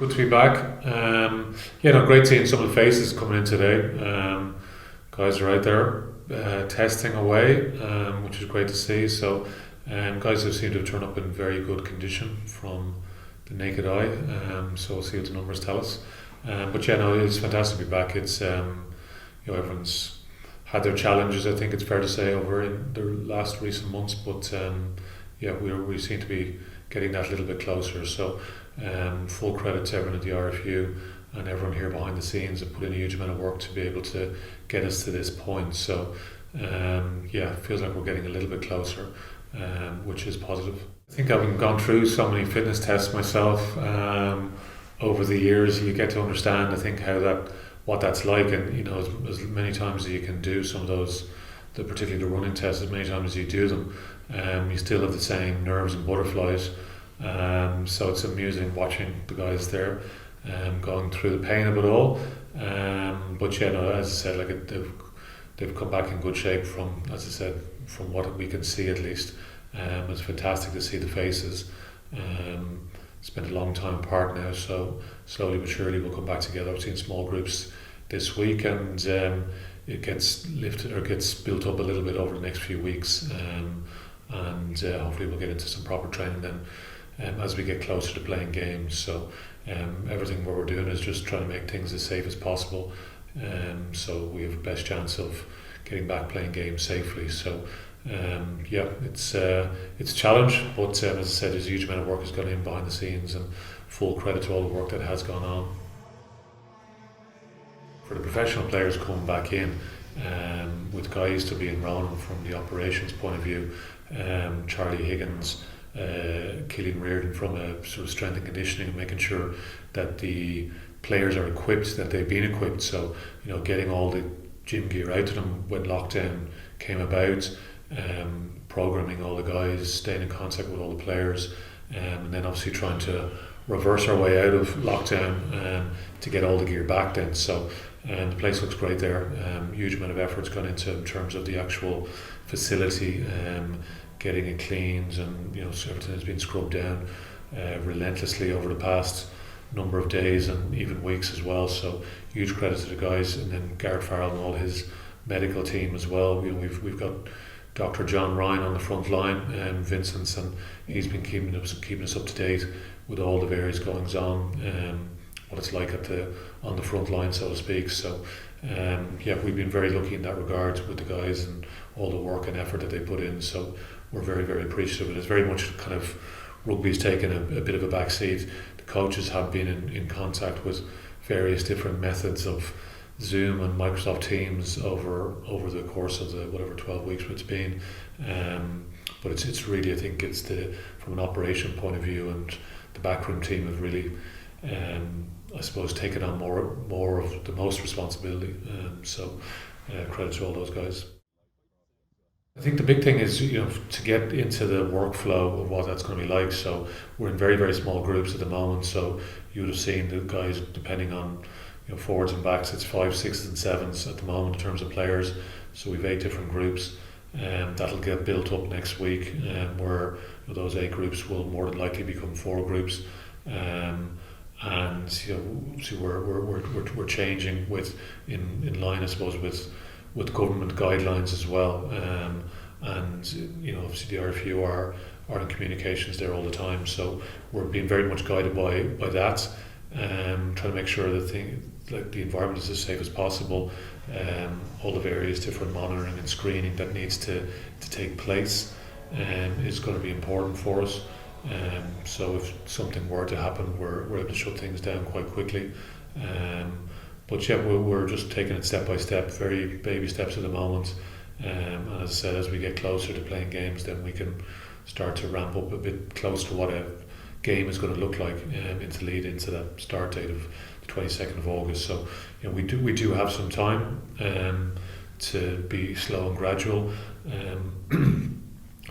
Good to be back. Yeah, no, great seeing some of the faces coming in today. Guys are out there testing away, which is great to see. So, guys have seemed to have turned up in very good condition from the naked eye. So we'll see what the numbers tell us. But yeah, no, it's fantastic to be back. It's everyone's had their challenges. I think it's fair to say over in the last recent months, but yeah, we seem to be getting that a little bit closer. So full credit to everyone at the RFU and everyone here behind the scenes have put in a huge amount of work to be able to get us to this point. So yeah, it feels like we're getting a little bit closer, which is positive. I think having gone through so many fitness tests myself over the years, you get to understand, I think, what that's like, and as many times as you can do some of those, particularly the running tests, as many times as you do them, you still have the same nerves and butterflies. So it's amusing watching the guys there going through the pain of it all. But yeah, no, as I said, they've come back in good shape from, as I said, from what we can see at least. It's fantastic to see the faces. It's been a long time apart now, so slowly but surely we'll come back together. I've seen small groups this week, and it gets lifted or gets built up a little bit over the next few weeks, and hopefully we'll get into some proper training then as we get closer to playing games. So everything what we're doing is just trying to make things as safe as possible, so we have the best chance of getting back playing games safely. So yeah, it's a challenge, but as I said, there's a huge amount of work has gone in behind the scenes, and full credit to all the work that has gone on. For the professional players coming back in, with guys to be enrolling from the operations point of view, Charlie Higgins, Killian Reardon from a sort of strength and conditioning, and making sure that the players are equipped, that they've been equipped. So getting all the gym gear out to them when lockdown came about, programming all the guys, staying in contact with all the players, and then obviously trying to reverse our way out of lockdown to get all the gear back then. So the place looks great there. Huge amount of effort's gone into in terms of the actual facility, getting it cleaned, and so everything has been scrubbed down relentlessly over the past number of days and even weeks as well. So huge credit to the guys, and then Garrett Farrell and all his medical team as well. We've got Dr. John Ryan on the front line, Vincent's, and he's been keeping us up to date with all the various goings on, what it's like on the front line, so to speak. So yeah, we've been very lucky in that regard with the guys and all the work and effort that they put in. So we're very, very appreciative. It is very much kind of rugby's taken a bit of a back seat. The coaches have been in contact with various different methods of Zoom and Microsoft Teams over the course of the whatever 12 weeks it's been, but it's really, I think it's from an operation point of view, and the backroom team have really I suppose taken on more of the most responsibility, so credit to all those guys. I think the big thing is to get into the workflow of what that's going to be like. So we're in very, very small groups at the moment, so you would have seen the guys, depending on forwards and backs, it's 5, 6 and 7s at the moment in terms of players. So we've 8 different groups, and that'll get built up next week, where those 8 groups will more than likely become 4 groups, and so we're changing in line, I suppose, with government guidelines as well, and obviously the RFU are in communications there all the time. So we're being very much guided by that, trying to make sure that the environment is as safe as possible. All the various different monitoring and screening that needs to take place is going to be important for us. So if something were to happen, we're able to shut things down quite quickly. But yeah, we're just taking it step by step, very baby steps at the moment. And as I said, as we get closer to playing games, then we can start to ramp up a bit close to what a game is going to look like, into lead into that start date of the 22nd of August. So we do have some time to be slow and gradual.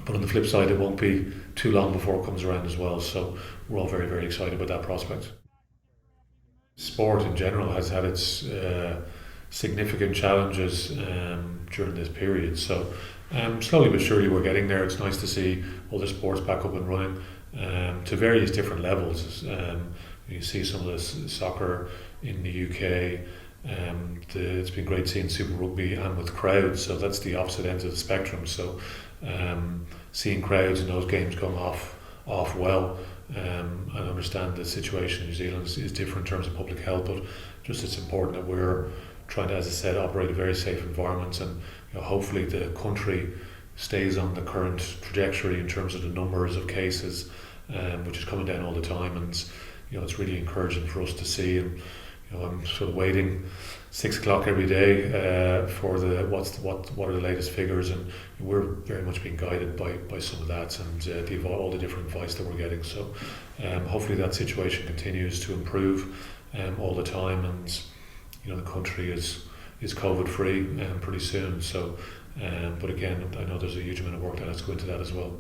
But on the flip side, it won't be too long before it comes around as well. So we're all very, very excited about that prospect. Sport in general has had its significant challenges during this period. So slowly but surely we're getting there. It's nice to see all the sports back up and running to various different levels. When you see some of the soccer in the UK, it's been great seeing Super Rugby and with crowds. So that's the opposite end of the spectrum. So seeing crowds in those games going off well. I understand the situation in New Zealand is different in terms of public health, but just it's important that we're trying to, as I said, operate a very safe environment, and hopefully the country stays on the current trajectory in terms of the numbers of cases, which is coming down all the time, and it's really encouraging for us to see. And I'm sort of waiting 6 o'clock every day for what are the latest figures, and we're very much being guided by some of that and all the different advice that we're getting. So hopefully that situation continues to improve all the time, and the country is COVID free pretty soon. So but again, I know there's a huge amount of work that has to go into that as well.